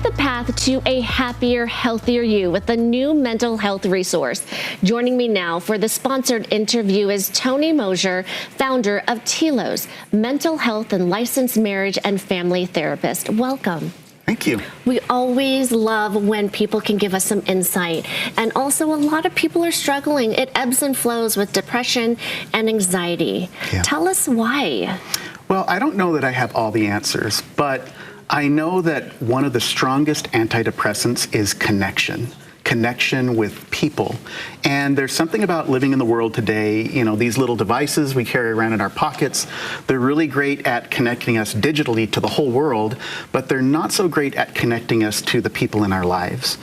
Walk the path to a happier, healthier you with a new mental health resource. Joining me now for the sponsored interview is Tony Mosier, founder of Telos, mental health and licensed marriage and family therapist. Welcome. Thank you. We always love when people can give us some insight. And also, a lot of people are struggling. It ebbs and flows with depression and anxiety. Yeah. Tell us why. Well, I don't know that I have all the answers, but I know that one of the strongest antidepressants is connection with people. And there's something about living in the world today, you know, these little devices we carry around in our pockets, they're really great at connecting us digitally to the whole world, but they're not so great at connecting us to the people in our lives.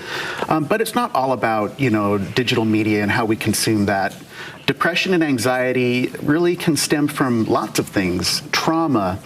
But it's not all about, you know, digital media and how we consume that. Depression and anxiety really can stem from lots of things: trauma,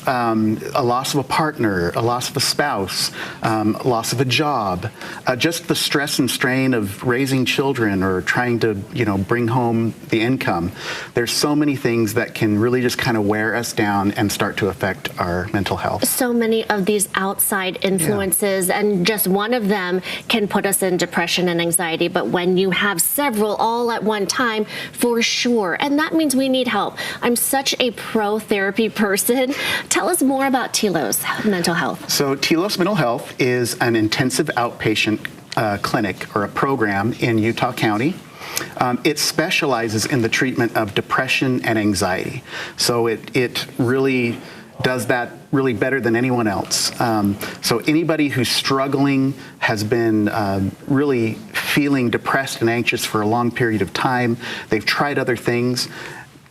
a loss of a partner, a loss of a spouse, loss of a job, just the stress and strain of raising children or trying to, you know, bring home the income. There's so many things that can really just kind of wear us down and start to affect our mental health. So many of these outside influences, and just one of them can put us in depression and anxiety. But when you have several all at one time, for sure. And that means we need help. I'm such a pro-therapy person. Tell us more about Telos Mental Health. So Telos Mental Health is an intensive outpatient clinic or a program in Utah County. It specializes in the treatment of depression and anxiety. So it really does that really better than anyone else. So anybody who's struggling, has been really feeling depressed and anxious for a long period of time, they've tried other things,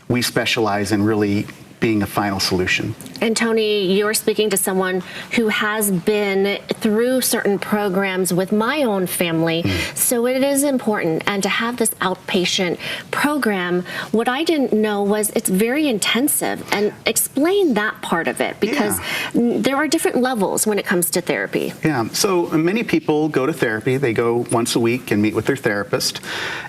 we specialize in really being a final solution. And Tony, you're speaking to someone who has been through certain programs with my own family, so it is important. And to have this outpatient program, what I didn't know was it's very intensive. And explain that part of it, because there are different levels when it comes to therapy. Yeah, so many people go to therapy. They go once a week and meet with their therapist.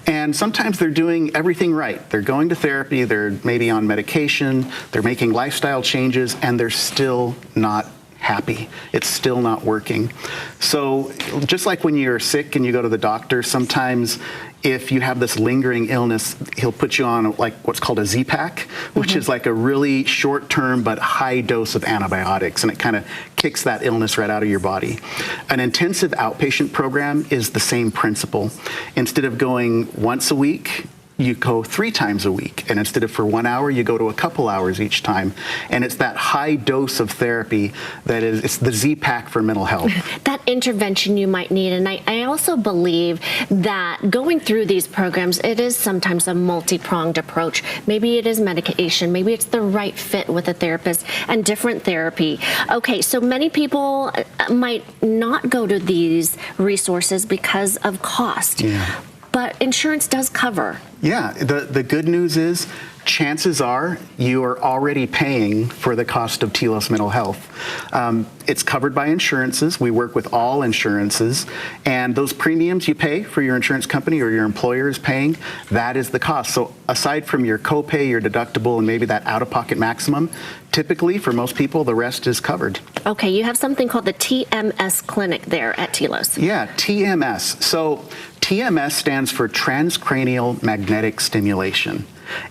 And sometimes they're doing everything right. They're going to therapy, they're maybe on medication, they're making lifestyle changes, and they're still not happy. It's still not working. So just like when you're sick and you go to the doctor, sometimes if you have this lingering illness, he'll put you on like what's called a Z-Pack, which is like a really short-term but high dose of antibiotics, and it kind of kicks that illness right out of your body. An intensive outpatient program is the same principle. Instead of going once a week, you go 3 times a week, and instead of for 1 hour, you go to a couple hours each time. And it's that high dose of therapy that is, it's the Z-Pack for mental health. That intervention you might need. And I also believe that going through these programs, it is sometimes a multi-pronged approach. Maybe it is medication, maybe it's the right fit with a therapist and different therapy. Okay, so many people might not go to these resources because of cost. Yeah. But insurance does cover. Yeah, the good news is chances are you are already paying for the cost of Telos Mental Health. It's covered by insurances. We work with all insurances, and those premiums you pay for your insurance company or your employer is paying, that is the cost. So aside from your copay, your deductible, and maybe that out-of-pocket maximum, typically for most people, the rest is covered. Okay, you have something called the TMS clinic there at Telos. Yeah, TMS. So TMS stands for transcranial magnetic stimulation.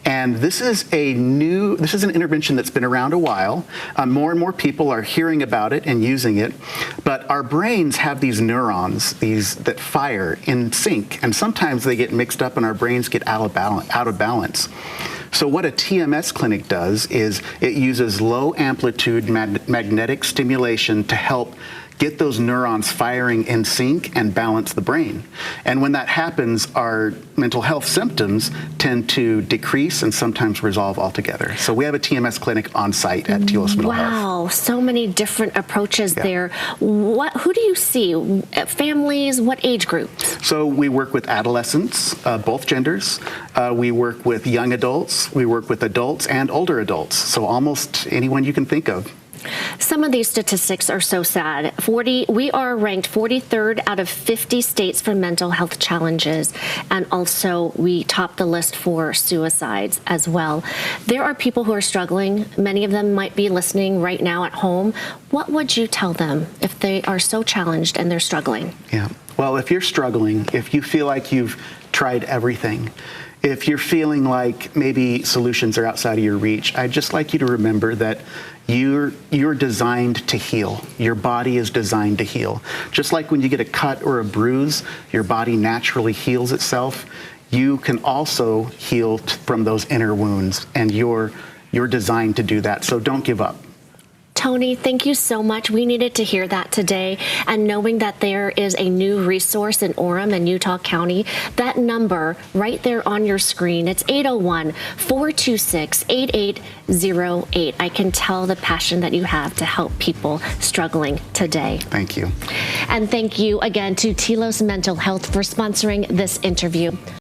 And this is an intervention that's been around a while. More and more people are hearing about it and using it. But our brains have these neurons, that fire in sync, and sometimes they get mixed up and our brains get out of balance. So what a TMS clinic does is it uses low amplitude magnetic stimulation to help get those neurons firing in sync and balance the brain. And when that happens, our mental health symptoms tend to decrease and sometimes resolve altogether. So we have a TMS clinic on site at Telos Mental Health. Wow, so many different approaches there. Who do you see? Families, what age groups? So we work with adolescents, both genders. We work with young adults. We work with adults and older adults. So almost anyone you can think of. Some of these statistics are so sad. We are ranked 43rd out of 50 states for mental health challenges, and also we top the list for suicides as well. There are people who are struggling. Many of them might be listening right now at home. What would you tell them if they are so challenged and they're struggling? Yeah. Well, if you're struggling, if you feel like you've tried everything, if you're feeling like maybe solutions are outside of your reach, I'd just like you to remember that you're designed to heal. Your body is designed to heal. Just like when you get a cut or a bruise, your body naturally heals itself. You can also heal from those inner wounds, and you're designed to do that. So don't give up. Tony, thank you so much. We needed to hear that today. And knowing that there is a new resource in Orem and Utah County, that number right there on your screen, it's 801-426-8808. I can tell the passion that you have to help people struggling today. Thank you. And thank you again to Telos Mental Health for sponsoring this interview.